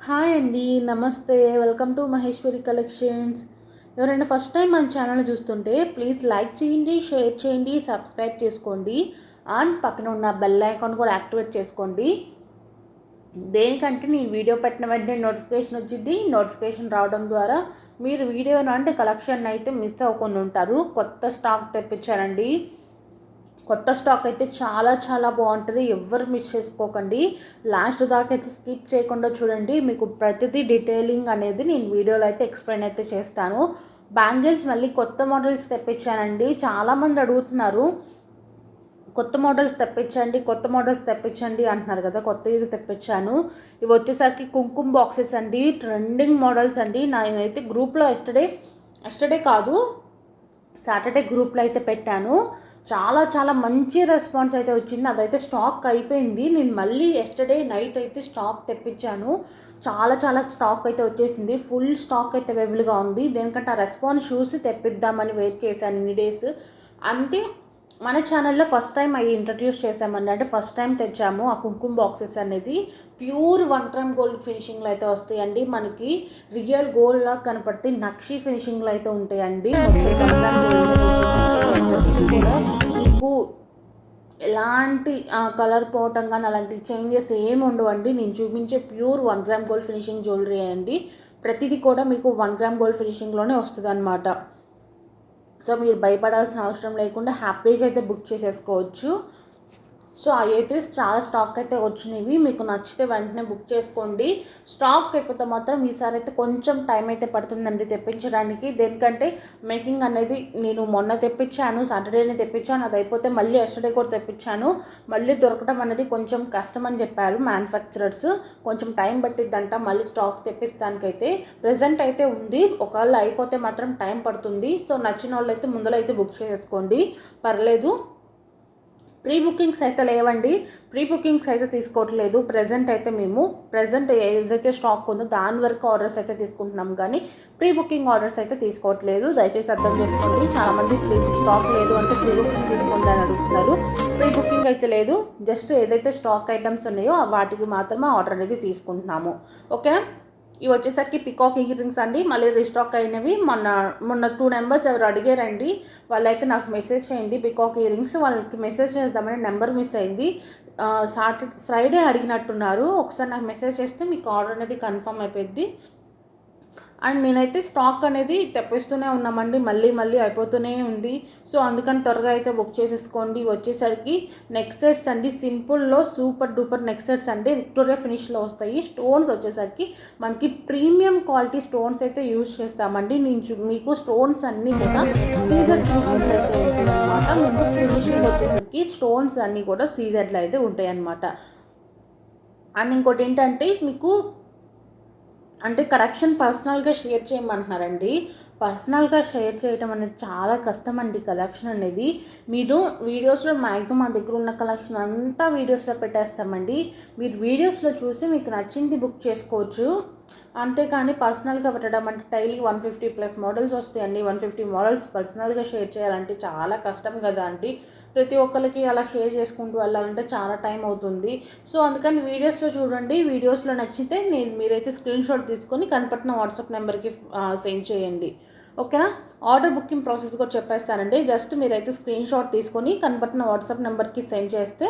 Hi అండి, నమస్తే. Welcome to Maheshwari collections. ఎవరైనా ఫస్ట్ టైం మన ఛానల్ చూస్తుంటే ప్లీజ్ లైక్ చేయండి, షేర్ చేయండి, సబ్స్క్రైబ్ చేసుకోండి అండ్ పక్కన ఉన్న బెల్ ఐకాన్ కూడా యాక్టివేట్ చేసుకోండి. దేనికంటే నేను వీడియో పెట్టిన వెంటనే నోటిఫికేషన్ వచ్చింది. నోటిఫికేషన్ రావడం ద్వారా మీరు వీడియోను అంటే కలెక్షన్ అయితే మిస్ అవ్వకుండా ఉంటారు. కొత్త స్టాక్ తెప్పించానండి. కొత్త స్టాక్ అయితే చాలా చాలా బాగుంటుంది. ఎవ్వరు మిస్ చేసుకోకండి. లాస్ట్ దాకా అయితే స్కిప్ చేయకుండా చూడండి. మీకు ప్రతిదీ డీటెయిలింగ్ అనేది నేను వీడియోలో అయితే ఎక్స్ప్లెయిన్ అయితే చేస్తాను. బ్యాంగిల్స్ మళ్ళీ కొత్త మోడల్స్ తెప్పించానండి. చాలామంది అడుగుతున్నారు, కొత్త మోడల్స్ తెప్పించండి, కొత్త మోడల్స్ తెప్పించండి అంటున్నారు కదా. కొత్త ఇది తెప్పించాను. ఇవి వచ్చేసరికి కుంకుమ బాక్సెస్ అండి. ట్రెండింగ్ మోడల్స్ అండి. నేనైతే గ్రూప్లో ఎస్టర్డే కాదు సాటర్డే గ్రూప్లో అయితే పెట్టాను. చాలా చాలా మంచి రెస్పాన్స్ అయితే వచ్చింది. అదైతే స్టాక్ అయిపోయింది. నేను మళ్ళీ ఎస్టర్డే నైట్ అయితే స్టాక్ తెప్పించాను. చాలా చాలా స్టాక్ అయితే వచ్చేసింది. ఫుల్ స్టాక్ అయితే అవైలబుల్గా ఉంది. దేనికంటే ఆ రెస్పాన్స్ చూసి తెప్పిద్దామని వెయిట్ చేశాను ఇన్ని డేస్. అంటే మన ఛానల్లో ఫస్ట్ టైం అవి ఇంట్రడ్యూస్ చేసామండి. అంటే ఫస్ట్ టైం తెచ్చాము ఆ కుంకుమ బాక్సెస్ అనేది. ప్యూర్ 1 గ్రామ్ గోల్డ్ ఫినిషింగ్లో అయితే వస్తాయండి. మనకి రియల్ గోల్డ్ లాగా కనపడితే నక్షి ఫినిషింగ్లో అయితే ఉంటాయండి. మీకు ఎలాంటి కలర్ పోవటం కానీ అలాంటి చేంజెస్ ఏమి ఉండవండి. నేను చూపించే pure 1 gram gold finishing jewellery అండి. ప్రతిదీ కూడా మీకు 1 గ్రామ్ గోల్డ్ ఫినిషింగ్లోనే వస్తుంది అన్నమాట. సో మీరు భయపడాల్సిన అవసరం లేకుండా హ్యాపీగా అయితే బుక్ చేసేసుకోవచ్చు. సో అవి అయితే చాలా స్టాక్ అయితే వచ్చినవి. మీకు నచ్చితే వెంటనే బుక్ చేసుకోండి. స్టాక్ అయిపోతే మాత్రం ఈసారి అయితే కొంచెం టైం అయితే పడుతుందండి తెప్పించడానికి. దేనికంటే మేకింగ్ అనేది నేను మొన్న తెప్పించాను, సాటర్డేనే తెప్పించాను. అది అయిపోతే మళ్ళీ ఎస్టర్డే కూడా తెప్పించాను. మళ్ళీ దొరకడం అనేది కొంచెం కష్టం అని చెప్పారు మ్యానుఫ్యాక్చరర్స్. కొంచెం టైం పట్టిద్దంట మళ్ళీ స్టాక్ తెప్పించడానికైతే. ప్రజెంట్ అయితే ఉంది, ఒకవేళ అయిపోతే మాత్రం టైం పడుతుంది. సో నచ్చిన వాళ్ళు అయితే ముందర అయితే బుక్ చేసుకోండి, పర్లేదు. ప్రీ బుకింగ్స్ అయితే లేవండి. ప్రీ బుకింగ్స్ అయితే తీసుకోవట్లేదు. ప్రజెంట్ ఏదైతే స్టాక్ ఉందో దాని వరకు ఆర్డర్స్ అయితే తీసుకుంటున్నాం, కానీ ప్రీ బుకింగ్ ఆర్డర్స్ అయితే తీసుకోవట్లేదు. దయచేసి అర్థం చేసుకోండి. చాలామంది స్టాక్ లేదు అంటే ప్రీ బుకింగ్ తీసుకోండి అని అడుగుతున్నారు. ప్రీ బుకింగ్ అయితే లేదు. జస్ట్ ఏదైతే స్టాక్ ఐటమ్స్ ఉన్నాయో వాటికి మాత్రమే ఆర్డర్ అనేది తీసుకుంటున్నాము. ఓకేనా. ఇవి వచ్చేసరికి పికాక్ ఇయర్ రింగ్స్ అండి. మళ్ళీ రీస్టాక్ అయినవి. మొన్న 2 నెంబర్స్ ఎవరు అడిగారండి. వాళ్ళైతే నాకు మెసేజ్ చేయండి పికాక్ ఇయర్ రింగ్స్. వాళ్ళకి మెసేజ్ చేద్దామని నెంబర్ మిస్ అయింది. ఫ్రైడే అడిగినట్టున్నారు. ఒకసారి నాకు మెసేజ్ చేస్తే మీకు ఆర్డర్ అనేది కన్ఫర్మ్ అయిపోద్ది. అండ్ నేనైతే స్టాక్ అనేది తెప్పిస్తూనే ఉన్నామండి. మళ్ళీ అయిపోతూనే ఉంది. సో అందుకని త్వరగా అయితే బుక్ చేసేసుకోండి. వచ్చేసరికి నెక్ సెట్స్ అండి. సింపుల్లో సూపర్ డూపర్ నెక్ సెట్స్ అండి. విక్టోరియా ఫినిష్లో వస్తాయి. స్టోన్స్ వచ్చేసరికి మనకి ప్రీమియం క్వాలిటీ స్టోన్స్ అయితే యూజ్ చేస్తామండి. మీకు స్టోన్స్ అన్నీ కూడా సీజెడ్ ఫినిషింగ్ అయితే ఉంటాయి అన్నమాట. మీకు ఫినిషింగ్ వచ్చేసరికి స్టోన్స్ అన్నీ కూడా సీజెడ్లో అయితే ఉంటాయి అన్నమాట. అండ్ ఇంకోటి ఏంటంటే మీకు అంటే కరెక్షన్ పర్సనల్గా షేర్ చేయమంటున్నారండి. పర్సనల్గా షేర్ చేయడం అనేది చాలా కష్టం అండి. కలెక్షన్ అనేది మీరు వీడియోస్లో మ్యాక్సిమం మా దగ్గర ఉన్న కలెక్షన్ అంతా వీడియోస్లో పెట్టేస్తామండి. మీరు వీడియోస్లో చూసి మీకు నచ్చింది బుక్ చేసుకోవచ్చు. అంతేకాని పర్సనల్గా పెట్టడం అంటే డైలీ 150+ మోడల్స్ వస్తాయండి. 150 మోడల్స్ పర్సనల్గా షేర్ చేయాలంటే చాలా కష్టం కదా అండి. ప్రతి ఒక్కరికి అలా షేర్ చేసుకుంటూ వెళ్ళాలంటే చాలా టైం అవుతుంది. సో అందుకని వీడియోస్లో చూడండి. వీడియోస్లో నచ్చితే మీరైతే స్క్రీన్ షాట్ తీసుకొని కనపట్టిన వాట్సాప్ నెంబర్కి సెండ్ చేయండి. ఓకేనా. ఆర్డర్ బుకింగ్ ప్రాసెస్ కూడా చెప్పేస్తానండి. జస్ట్ మీరైతే స్క్రీన్ షాట్ తీసుకొని కనపట్టిన వాట్సాప్ నెంబర్కి సెండ్ చేస్తే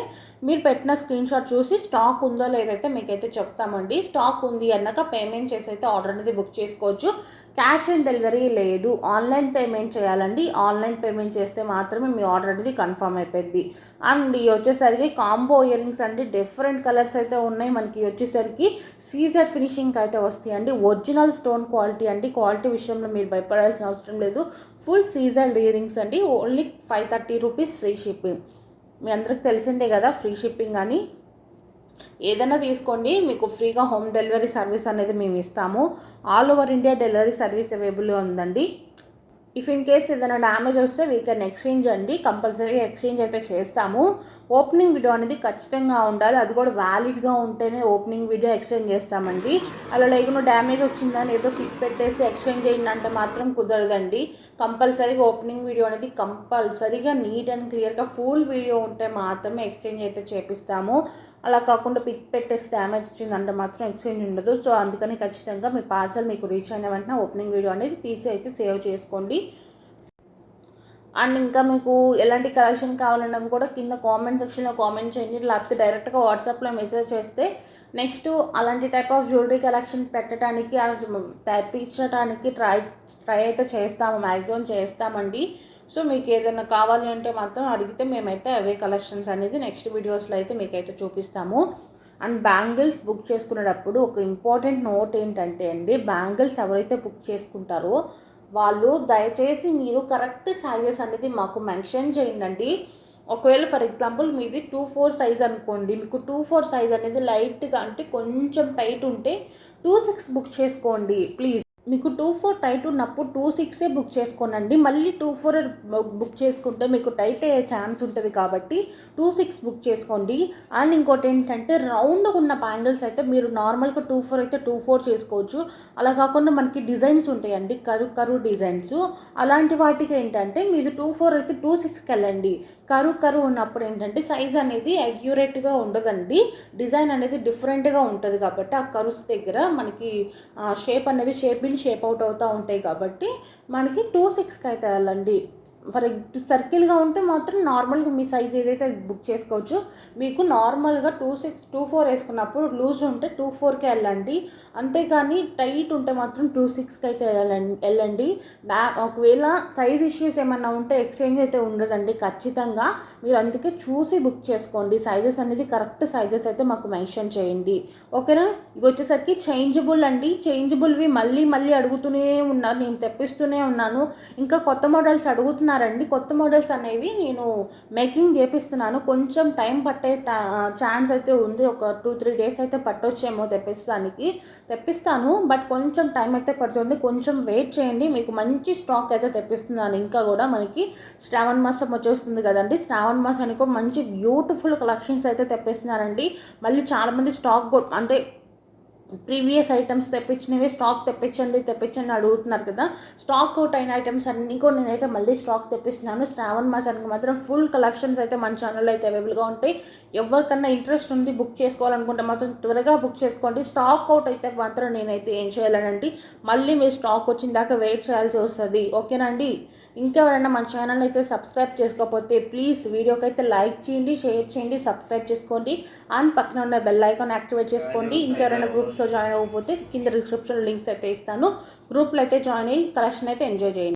మీరు పెట్టిన స్క్రీన్ షాట్ చూసి స్టాక్ ఉందో లేదైతే మీకైతే చెప్తామండి. స్టాక్ ఉంది అన్నాక పేమెంట్ చేసి అయితే ఆర్డర్ అనేది బుక్ చేసుకోవచ్చు. క్యాష్ ఆన్ డెలివరీ లేదు, ఆన్లైన్ పేమెంట్ చేయాలండి. ఆన్లైన్ పేమెంట్ చేస్తే మాత్రమే మీ ఆర్డర్ అనేది కన్ఫర్మ్ అయిపోద్ది. అండ్ ఇవి వచ్చేసరికి కాంబో ఇయర్ రింగ్స్ అండి. డిఫరెంట్ కలర్స్ అయితే ఉన్నాయి. మనకి వచ్చేసరికి సీజర్ ఫినిషింగ్ అయితే వస్తాయండి. ఒరిజినల్ స్టోన్ క్వాలిటీ అండి. క్వాలిటీ విషయంలో మీరు భయపడాల్సిన అవసరం లేదు. ఫుల్ సీజర్ ఇయర్ రింగ్స్ అండి. Only 530 rupees free shipping. మీ అందరికి తెలిసిందే కదా ఫ్రీ షిప్పింగ్ అని. ఏదైనా తీసుకోండి, మీకు ఫ్రీగా హోమ్ డెలివరీ సర్వీస్ అనేది మేము ఇస్తాము. All over India delivery service అవైలబుల్గా ఉందండి. ఇఫ్ ఇన్ కేస్ ఏదైనా డ్యామేజ్ వస్తే వీ కెన్ ఎక్స్చేంజ్ అండి. కంపల్సరీ ఎక్స్చేంజ్ అయితే చేస్తాము. ఓపెనింగ్ వీడియో అనేది ఖచ్చితంగా ఉండాలి. అది కూడా వ్యాలిడ్గా ఉంటేనే ఓపెనింగ్ వీడియో ఎక్స్చేంజ్ చేస్తామండి. అలా లేకుండా డ్యామేజ్ వచ్చిందని ఏదో క్లిక్ పెట్టేసి ఎక్స్చేంజ్ చేయండి అంటే మాత్రం కుదరదండి. కంపల్సరీగా ఓపెనింగ్ వీడియో అనేది కంపల్సరీగా నీట్ అండ్ క్లియర్గా ఫుల్ వీడియో ఉంటే మాత్రమే ఎక్స్చేంజ్ అయితే చేపిస్తాము. అలా కాకుండా పిక్ పెట్టేసి డ్యామేజ్ వచ్చిందంటే మాత్రం ఎక్స్చేంజ్ ఉండదు. సో అందుకని ఖచ్చితంగా మీ పార్సల్ మీకు రీచ్ అయిన వెంటనే ఓపెనింగ్ వీడియో అనేది తీసి అయితే సేవ్ చేసుకోండి. అండ్ ఇంకా మీకు ఎలాంటి కలెక్షన్ కావాలన్నది కూడా కింద కామెంట్ సెక్షన్లో కామెంట్ చేయండి, లేకపోతే డైరెక్ట్గా వాట్సాప్లో మెసేజ్ చేస్తే నెక్స్ట్ అలాంటి టైప్ ఆఫ్ జ్యువెలరీ కలెక్షన్ పెట్టడానికి తెప్పించడానికి ట్రై అయితే చేస్తాము, మ్యాక్సిమం చేస్తామండి. సో మీకు ఏదైనా కావాలి అంటే మాత్రం అడిగితే మేమైతే అవే కలెక్షన్స్ అనేది నెక్స్ట్ వీడియోస్లో అయితే మీకైతే చూపిస్తాము. అండ్ బ్యాంగిల్స్ బుక్ చేసుకునేటప్పుడు ఒక ఇంపార్టెంట్ నోట్ ఏంటంటే అండి, బ్యాంగిల్స్ ఎవరైతే బుక్ చేసుకుంటారో వాళ్ళు దయచేసి మీరు కరెక్ట్ సైజెస్ అనేది మాకు మెన్షన్ చేయండి. ఒకవేళ ఫర్ ఎగ్జాంపుల్ మీది 2-4 సైజ్ అనుకోండి, మీకు 2-4 సైజ్ అనేది లైట్గా అంటే కొంచెం టైట్ ఉంటే 2-6 బుక్ చేసుకోండి ప్లీజ్. మీకు 2-4 టైట్ ఉన్నప్పుడు 2-6 బుక్ చేసుకోనండి. మళ్ళీ 2-4 బుక్ చేసుకుంటే మీకు టైట్ అయ్యే ఛాన్స్ ఉంటుంది కాబట్టి 2-6 బుక్ చేసుకోండి. అండ్ ఇంకోటి ఏంటంటే రౌండ్గా ఉన్న బ్యాంగిల్స్ అయితే మీరు నార్మల్గా 2-4 అయితే 2-4 చేసుకోవచ్చు. అలా కాకుండా మనకి డిజైన్స్ ఉంటాయండి, కరువు డిజైన్స్, అలాంటి వాటికి ఏంటంటే మీరు 2-4 అయితే 2-6కి వెళ్ళండి. కరువు ఉన్నప్పుడు ఏంటంటే సైజ్ అనేది అక్యురేట్గా ఉండదండి, డిజైన్ అనేది డిఫరెంట్గా ఉంటుంది కాబట్టి ఆ కరుస్ దగ్గర మనకి షేప్ అవుట్ అవుతూ ఉంటాయి కాబట్టి మనకి 2-6కి అయితే వెళ్ళండి. ఫర్ సర్కిల్గా ఉంటే మాత్రం నార్మల్గా మీ సైజ్ ఏదైతే అది బుక్ చేసుకోవచ్చు. మీకు నార్మల్గా 2-4 వేసుకున్నప్పుడు లూజ్ ఉంటే 2-4కే వెళ్ళండి, అంతేకాని టైట్ ఉంటే మాత్రం 2-6కి అయితే వెళ్ళండి. ఒకవేళ సైజ్ ఇష్యూస్ ఏమన్నా ఉంటే ఎక్స్చేంజ్ అయితే ఉండదండి ఖచ్చితంగా. మీరు అందుకే చూసి బుక్ చేసుకోండి, సైజెస్ అనేది కరెక్ట్ సైజెస్ అయితే మాకు మెన్షన్ చేయండి, ఓకేనా. ఇవి వచ్చేసరికి చేంజబుల్ అండి, చేంజబుల్వి మళ్ళీ అడుగుతూనే ఉన్నారు, నేను తెప్పిస్తూనే ఉన్నాను. ఇంకా కొత్త మోడల్స్ అడుగుతున్నారండి, కొత్త మోడల్స్ అనేవి నేను మేకింగ్ చేపిస్తున్నాను. కొంచెం టైం పట్టే ఛాన్స్ అయితే ఉంది, ఒక 2-3 డేస్ అయితే పట్టొచ్చేమో తెప్పిస్తాను, బట్ కొంచెం టైం అయితే పడుతుంది, కొంచెం వెయిట్ చేయండి. మీకు మంచి స్టాక్ అయితే తెప్పిస్తున్నాను. ఇంకా కూడా మనకి శ్రావణ మాసం వచ్చేస్తుంది కదండి, శ్రావణ మాసానికి కూడా మంచి బ్యూటిఫుల్ కలెక్షన్స్ అయితే తెప్పిస్తున్నారండి. మళ్ళీ చాలామంది స్టాక్ అంటే ప్రీవియస్ ఐటమ్స్ తెప్పించినవి స్టాక్ తెప్పించండి అడుగుతున్నారు కదా. స్టాక్ అవుట్ అయిన ఐటమ్స్ అన్నీ కూడా నేనైతే మళ్ళీ స్టాక్ తెప్పిస్తున్నాను. శ్రావణ మాసానికి మాత్రం ఫుల్ కలెక్షన్స్ అయితే మన ఛానల్లో అయితే అవైలబుల్గా ఉంటాయి. ఎవరికన్నా ఇంట్రెస్ట్ ఉంది బుక్ చేసుకోవాలనుకుంటే మాత్రం త్వరగా బుక్ చేసుకోండి. స్టాక్ అవుట్ అయితే మాత్రం నేనైతే ఏం చేయాలనండి, మళ్ళీ మీరు స్టాక్ వచ్చిన దాకా వెయిట్ చేయాల్సి వస్తుంది, ఓకేనండి. ఇంకెవరైనా మన ఛానల్ అయితే సబ్స్క్రైబ్ చేసుకోకపోతే ప్లీజ్ వీడియోకి అయితే లైక్ చేయండి, షేర్ చేయండి, సబ్స్క్రైబ్ చేసుకోండి. అండ్ పక్కన ఉన్న బెల్ ఐకాన్ యాక్టివేట్ చేసుకోండి. ఇంకెవరైనా గ్రూప్స్లో జాయిన్ అవ్వకపోతే కింద డిస్క్రిప్షన్ లింక్స్ అయితే ఇస్తాను, గ్రూప్లో అయితే జాయిన్ అయ్యి కలెక్షన్ అయితే ఎంజాయ్ చేయండి.